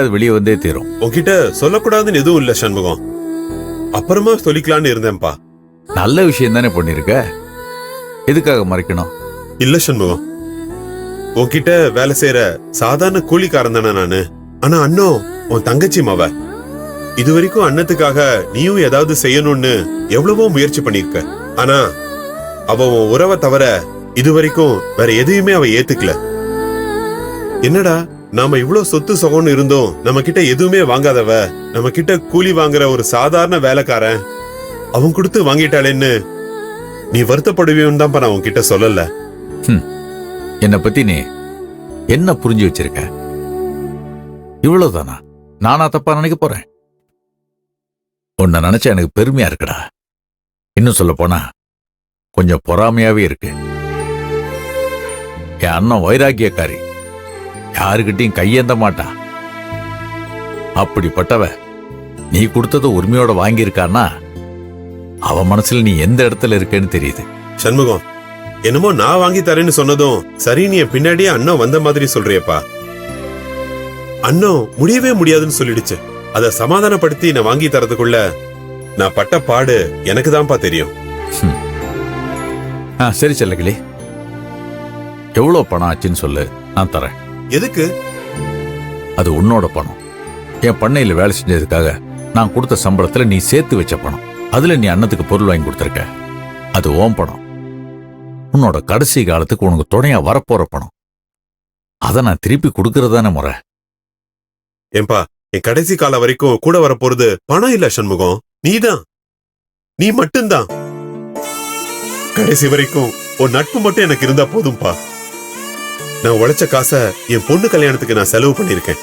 அது வெளியே வந்தே தீரும். உன்கிட்ட சொல்லக்கூடாதுன்னு எதுவும் இல்ல சண்முகம், அப்புறமா சொல்லிக்கலான்னு இருந்தேன்ப்பா. நல்ல விஷயம் தானே பண்ணிருக்க, எதுக்காக மறைக்கணும்? இல்ல சண்முகம், உன்கிட்ட வேலை செய்யற சாதாரண கூலிக்காரன் தானே நானு. ஆனா அண்ணோ உன் தங்கச்சி மாவ, இது வரைக்கும் அண்ணத்துக்காக நீயும் ஏதாவது செய்யணும்னு எவ்வளவோ முயற்சி பண்ணிருக்க. ஆனா அவ உன் உறவை தவிர இது வரைக்கும் வேற எதையுமே அவ ஏத்துக்கல. என்னடா நாம இவ்வளவு சொத்து சொகம்னு இருந்தோம், நம்ம கிட்ட எதுவுமே வாங்காதவ நம்ம கிட்ட கூலி வாங்குற ஒரு சாதாரண வேலைக்காரன் அவன் கொடுத்து வாங்கிட்டாளேன்னு நீ வருத்தப்படுவேன்னு தான் நான் உன்கிட்ட சொல்லல. என்னை பத்தி நீ என்ன புரிஞ்சு வச்சிருக்க? இவ்வளவுதானா? நானா தப்பா நினைக்க போறேன்? உன்னை நினைச்சா எனக்கு பெருமையா இருக்குடா. இன்னும் சொல்ல போனா கொஞ்சம் பொறாமையாவே இருக்கு. என் அண்ணன் வைராக்கியக்காரி, யாருக்கிட்டையும் கையேந்த மாட்டா. அப்படிப்பட்டவ நீ கொடுத்தத உரிமையோட வாங்கியிருக்கான்னா அவ மனசுல நீ எந்த இடத்துல இருக்கேன்னு தெரியுது. சண்முகம், என்னமோ நான் வாங்கி தரேன்னு சொன்னதும் சரி நீ பின்னாடியே அண்ணன் வந்த மாதிரி சொல்றியப்பா. அண்ணன் முடியவே முடியாதுன்னு சொல்லிடுச்சு. அத சமாதானப்படுத்தி நான் வாங்கி தரதுக்குள்ள நான் பட்ட பாடு எனக்கு தான்ப்பா தெரியும். சரி செல்லகிளி, எவ்வளவு பணம் ஆச்சுன்னு சொல்லு, நான் தரேன். எதுக்கு? அது உன்னோட பணம். என் பண்ணையில வேலை செஞ்சதுக்காக நான் கொடுத்த சம்பளத்துல நீ சேர்த்து வச்ச பணம். அதுல நீ அண்ணத்துக்கு பொருள் வாங்கி கொடுத்திருக்க. அது ஓம் பணம். உன்னோட கடைசி காலத்துக்கு உனக்கு துணையா வரப்போற பணம். அதை நான் திருப்பி கொடுக்கறதான முறை. ஏன்பா, என் கடைசி காலம் வரைக்கும் கூட வரப்போறது பணம் இல்ல சண்முகம், நீதான். நீ மட்டும்தான். கடைசி வரைக்கும் ஒரு நட்பு மட்டும் எனக்கு இருந்தா போதும்பா. நான் உழைச்ச காசை என் பொண்ணு கல்யாணத்துக்கு நான் செலவு பண்ணிருக்கேன்.